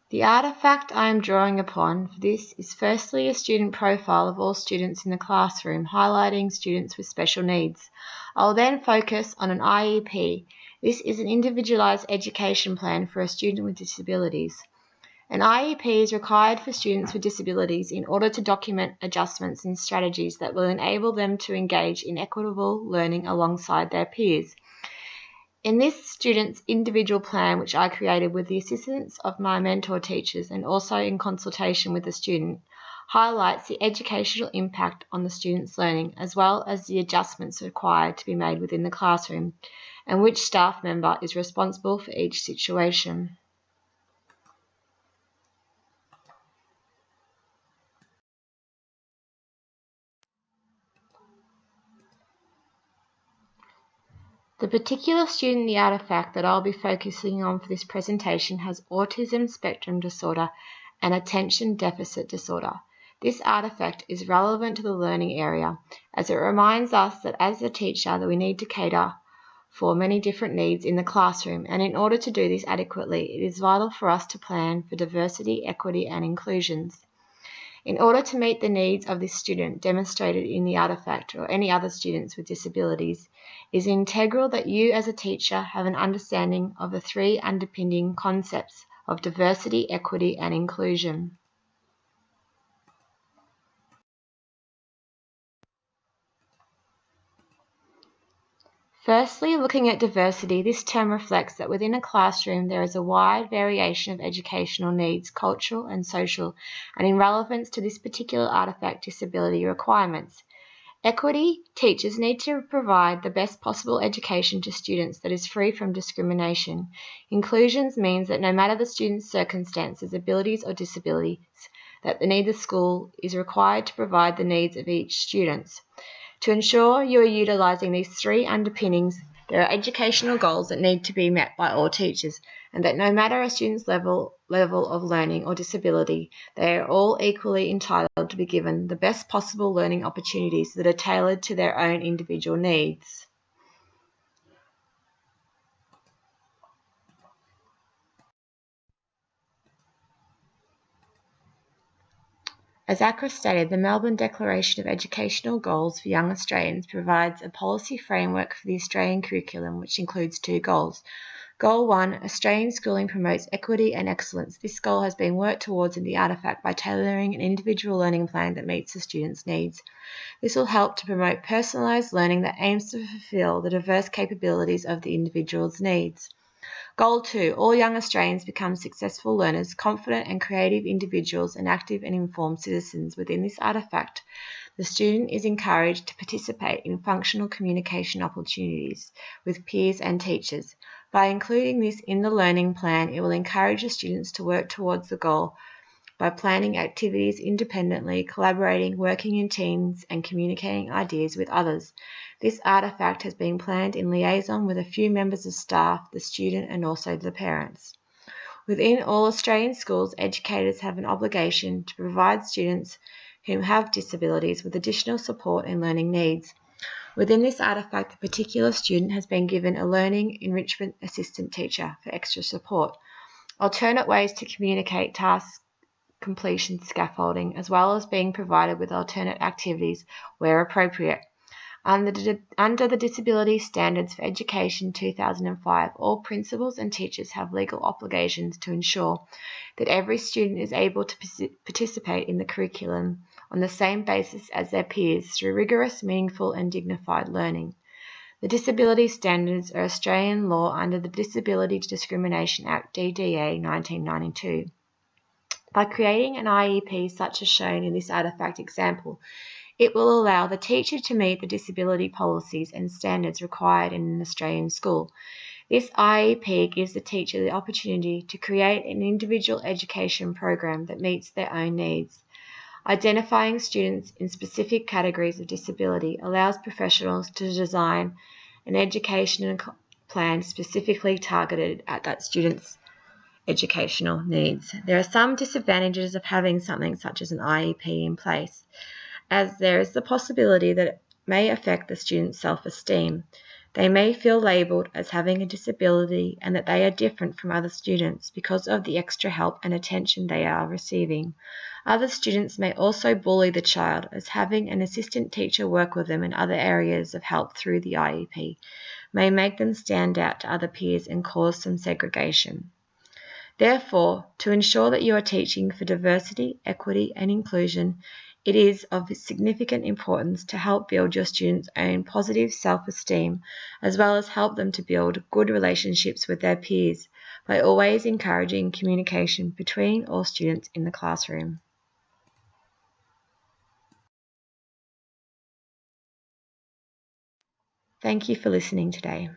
The artifact I am drawing upon for this is firstly a student profile of all students in the classroom, highlighting students with special needs. I will then focus on an IEP. This is an individualised education plan for a student with disabilities. An IEP is required for students with disabilities in order to document adjustments and strategies that will enable them to engage in equitable learning alongside their peers. In this student's individual plan, which I created with the assistance of my mentor teachers and also in consultation with the student, highlights the educational impact on the student's learning as well as the adjustments required to be made within the classroom and which staff member is responsible for each situation. The particular student in the artifact that I'll be focusing on for this presentation has autism spectrum disorder and attention deficit disorder. This artifact is relevant to the learning area as it reminds us that as a teacher that we need to cater for many different needs in the classroom, and in order to do this adequately, it is vital for us to plan for diversity, equity and inclusions. In order to meet the needs of this student demonstrated in the artifact or any other students with disabilities, it is integral that you as a teacher have an understanding of the three underpinning concepts of diversity, equity and inclusion. Firstly, looking at diversity, this term reflects that within a classroom there is a wide variation of educational needs, cultural and social, and in relevance to this particular artifact disability requirements. Equity, teachers need to provide the best possible education to students that is free from discrimination. Inclusions means that no matter the student's circumstances, abilities or disabilities, that the need of the school is required to provide the needs of each student. To ensure you are utilising these three underpinnings, there are educational goals that need to be met by all teachers, and that no matter a student's level of learning or disability, they are all equally entitled to be given the best possible learning opportunities that are tailored to their own individual needs. As ACRA stated, the Melbourne Declaration of Educational Goals for Young Australians provides a policy framework for the Australian curriculum which includes two goals. Goal 1, Australian schooling promotes equity and excellence. This goal has been worked towards in the artifact by tailoring an individual learning plan that meets the student's needs. This will help to promote personalised learning that aims to fulfil the diverse capabilities of the individual's needs. Goal 2, all young Australians become successful learners, confident and creative individuals and active and informed citizens. Within this artifact, the student is encouraged to participate in functional communication opportunities with peers and teachers. By including this in the learning plan, it will encourage the students to work towards the goal by planning activities independently, collaborating, working in teams, and communicating ideas with others. This artifact has been planned in liaison with a few members of staff, the student, and also the parents. Within all Australian schools, educators have an obligation to provide students who have disabilities with additional support and learning needs. Within this artifact, a particular student has been given a learning enrichment assistant teacher for extra support. Alternate ways to communicate task completion scaffolding, as well as being provided with alternate activities where appropriate. Under the Disability Standards for Education 2005, all principals and teachers have legal obligations to ensure that every student is able to participate in the curriculum on the same basis as their peers through rigorous, meaningful and dignified learning. The disability standards are Australian law under the Disability Discrimination Act DDA 1992. By creating an IEP such as shown in this artifact example, it will allow the teacher to meet the disability policies and standards required in an Australian school. This IEP gives the teacher the opportunity to create an individual education program that meets their own needs. Identifying students in specific categories of disability allows professionals to design an education plan specifically targeted at that student's educational needs. There are some disadvantages of having something such as an IEP in place, as there is the possibility that it may affect the student's self-esteem. They may feel labelled as having a disability and that they are different from other students because of the extra help and attention they are receiving. Other students may also bully the child as having an assistant teacher work with them in other areas of help through the IEP may make them stand out to other peers and cause some segregation. Therefore, to ensure that you are teaching for diversity, equity, and inclusion, it is of significant importance to help build your students' own positive self-esteem, as well as help them to build good relationships with their peers by always encouraging communication between all students in the classroom. Thank you for listening today.